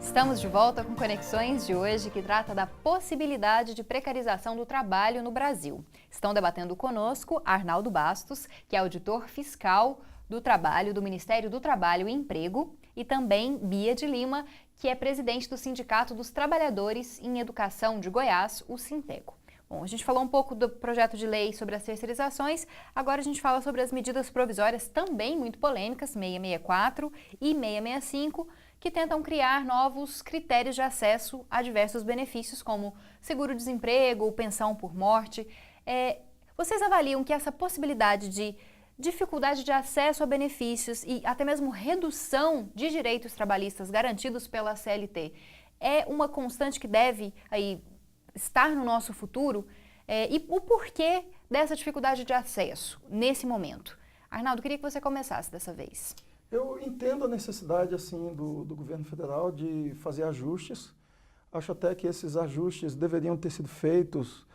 Estamos de volta com Conexões de hoje, que trata da possibilidade de precarização do trabalho no Brasil. Estão debatendo conosco Arnaldo Bastos, que é auditor fiscal do trabalho do Ministério do Trabalho e Emprego, e também Bia de Lima, que é presidente do Sindicato dos Trabalhadores em Educação de Goiás, o Sintego. Bom, a gente falou um pouco do projeto de lei sobre as terceirizações, agora a gente fala sobre as medidas provisórias também muito polêmicas, 664 e 665, que tentam criar novos critérios de acesso a diversos benefícios, como seguro-desemprego, pensão por morte. Vocês avaliam que essa possibilidade de dificuldade de acesso a benefícios e até mesmo redução de direitos trabalhistas garantidos pela CLT é uma constante que deve estar no nosso futuro? E o porquê dessa dificuldade de acesso nesse momento? Arnaldo, queria que você começasse dessa vez. Eu entendo a necessidade assim, do governo federal de fazer ajustes. Acho até que esses ajustes deveriam ter sido feitos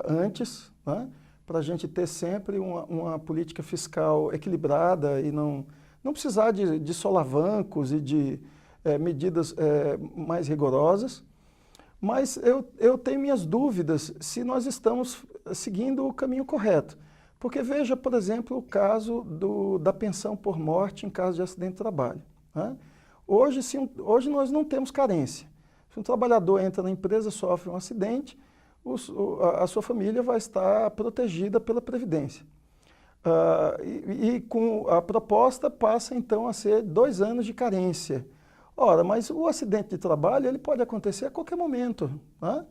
antes, né? Para a gente ter sempre uma política fiscal equilibrada e não precisar de solavancos e de medidas mais rigorosas. Mas eu tenho minhas dúvidas se nós estamos seguindo o caminho correto. Porque veja, por exemplo, o caso da pensão por morte em caso de acidente de trabalho, né? Hoje nós não temos carência. Se um trabalhador entra na empresa, sofre um acidente, a sua família vai estar protegida pela Previdência. E com a proposta passa então a ser 2 anos de carência. Ora, mas o acidente de trabalho ele pode acontecer a qualquer momento, né?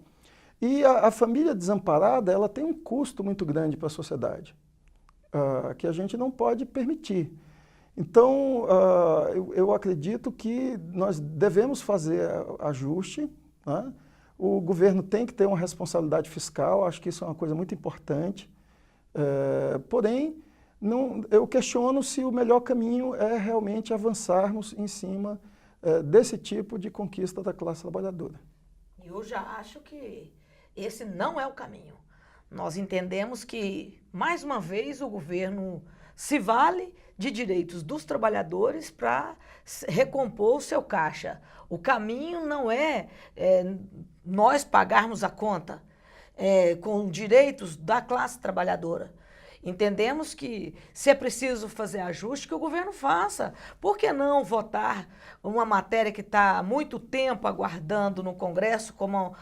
E a família desamparada, ela tem um custo muito grande para a sociedade, que a gente não pode permitir. Então, eu acredito que nós devemos fazer ajuste, né? O governo tem que ter uma responsabilidade fiscal, acho que isso é uma coisa muito importante. Porém, eu questiono se o melhor caminho é realmente avançarmos em cima desse tipo de conquista da classe trabalhadora. Eu já acho que esse não é o caminho. Nós entendemos que, mais uma vez, o governo se vale de direitos dos trabalhadores para recompor o seu caixa. O caminho não é nós pagarmos a conta com direitos da classe trabalhadora. Entendemos que, se é preciso fazer ajuste, que o governo faça. Por que não votar uma matéria que está há muito tempo aguardando no Congresso, como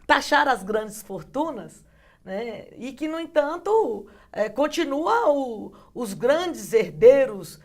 taxar as grandes fortunas, né? E que, no entanto, continua os grandes herdeiros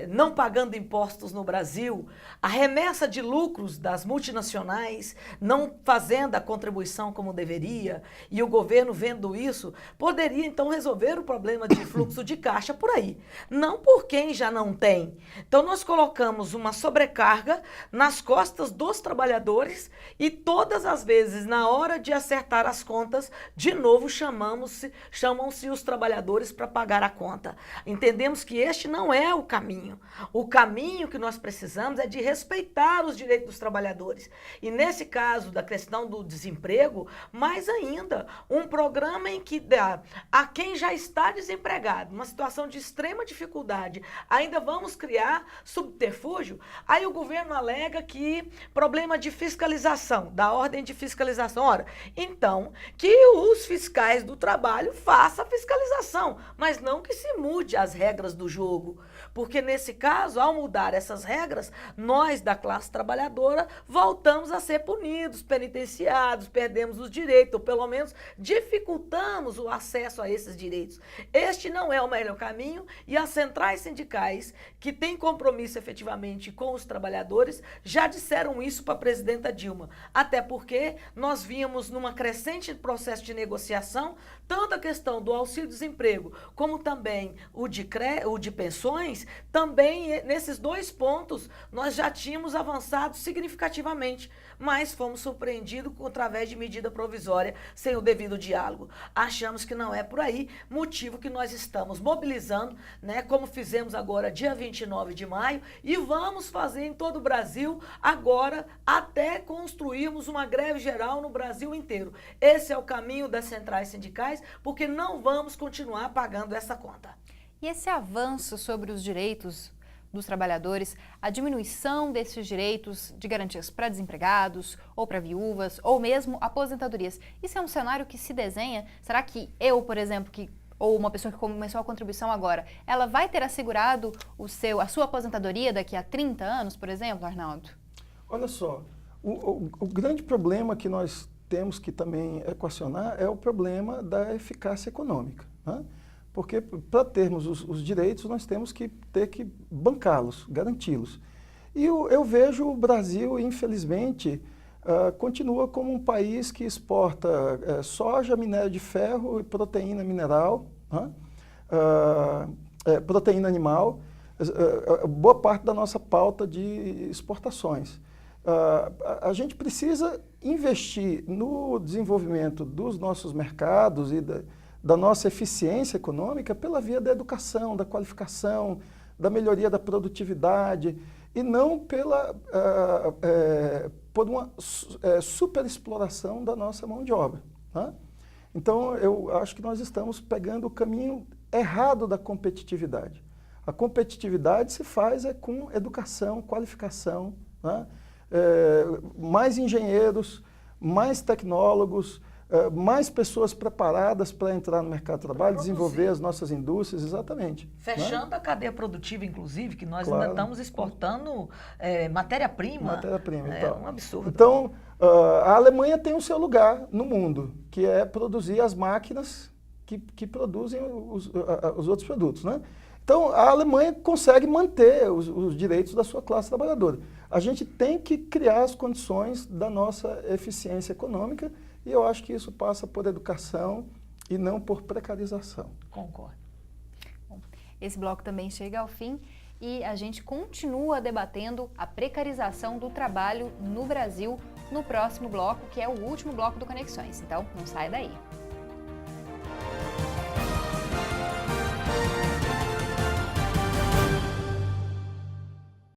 não pagando impostos no Brasil, a remessa de lucros das multinacionais não fazendo a contribuição como deveria, e o governo vendo isso, poderia então resolver o problema de fluxo de caixa por aí, não por quem já não tem. Então nós colocamos uma sobrecarga nas costas dos trabalhadores e todas as vezes, na hora de acertar as contas, de novo chamam-se os trabalhadores para pagar a conta. Entendemos que este não é o caminho. O caminho que nós precisamos é de respeitar os direitos dos trabalhadores. E nesse caso da questão do desemprego, mais ainda, um programa em que dá a quem já está desempregado, uma situação de extrema dificuldade, ainda vamos criar subterfúgio. Aí o governo alega que problema de fiscalização, da ordem de fiscalização. Ora, então, que os fiscais do trabalho façam a fiscalização, mas não que se mude as regras do jogo. Porque nesse caso, ao mudar essas regras, nós da classe trabalhadora voltamos a ser punidos, penitenciados, perdemos os direitos, ou pelo menos dificultamos o acesso a esses direitos. Este não é o melhor caminho e as centrais sindicais, que têm compromisso efetivamente com os trabalhadores, já disseram isso para a presidenta Dilma. Até porque nós vínhamos numa crescente processo de negociação, tanto a questão do auxílio-desemprego, como também o de pensões, também nesses 2 pontos nós já tínhamos avançado significativamente, mas fomos surpreendidos através de medida provisória sem o devido diálogo. Achamos que não é por aí, motivo que nós estamos mobilizando, né, como fizemos agora dia 29 de maio, e vamos fazer em todo o Brasil agora até construirmos uma greve geral no Brasil inteiro. Esse é o caminho das centrais sindicais, porque não vamos continuar pagando essa conta. E esse avanço sobre os direitos dos trabalhadores a diminuição desses direitos de garantias para desempregados, ou para viúvas, ou mesmo aposentadorias. Isso é um cenário que se desenha? Será que eu, por exemplo, ou uma pessoa que começou a contribuição agora, ela vai ter assegurado a sua aposentadoria daqui a 30 anos, por exemplo, Arnaldo? Olha só, o grande problema que nós temos que também equacionar é o problema da eficácia econômica, né? Porque para termos os direitos, nós temos que ter que bancá-los, garanti-los. E eu vejo o Brasil, infelizmente, continua como um país que exporta soja, minério de ferro e proteína mineral, né? Proteína animal, boa parte da nossa pauta de exportações. A gente precisa investir no desenvolvimento dos nossos mercados e da nossa eficiência econômica pela via da educação, da qualificação, da melhoria da produtividade e não por uma superexploração da nossa mão de obra, né? Então, eu acho que nós estamos pegando o caminho errado da competitividade. A competitividade se faz com educação, qualificação, né? Mais engenheiros, mais tecnólogos, mais pessoas preparadas para entrar no mercado de trabalho, desenvolver as nossas indústrias, exatamente. Fechando, né? a cadeia produtiva, inclusive, que nós Claro. ainda estamos exportando matéria-prima. Matéria-prima, É então. um absurdo. Então, a Alemanha tem o seu lugar no mundo, que é produzir as máquinas que produzem os outros produtos, né? Então, a Alemanha consegue manter os direitos da sua classe trabalhadora. A gente tem que criar as condições da nossa eficiência econômica e eu acho que isso passa por educação e não por precarização. Concordo. Bom, esse bloco também chega ao fim e a gente continua debatendo a precarização do trabalho no Brasil no próximo bloco, que é o último bloco do Conexões. Então, não sai daí.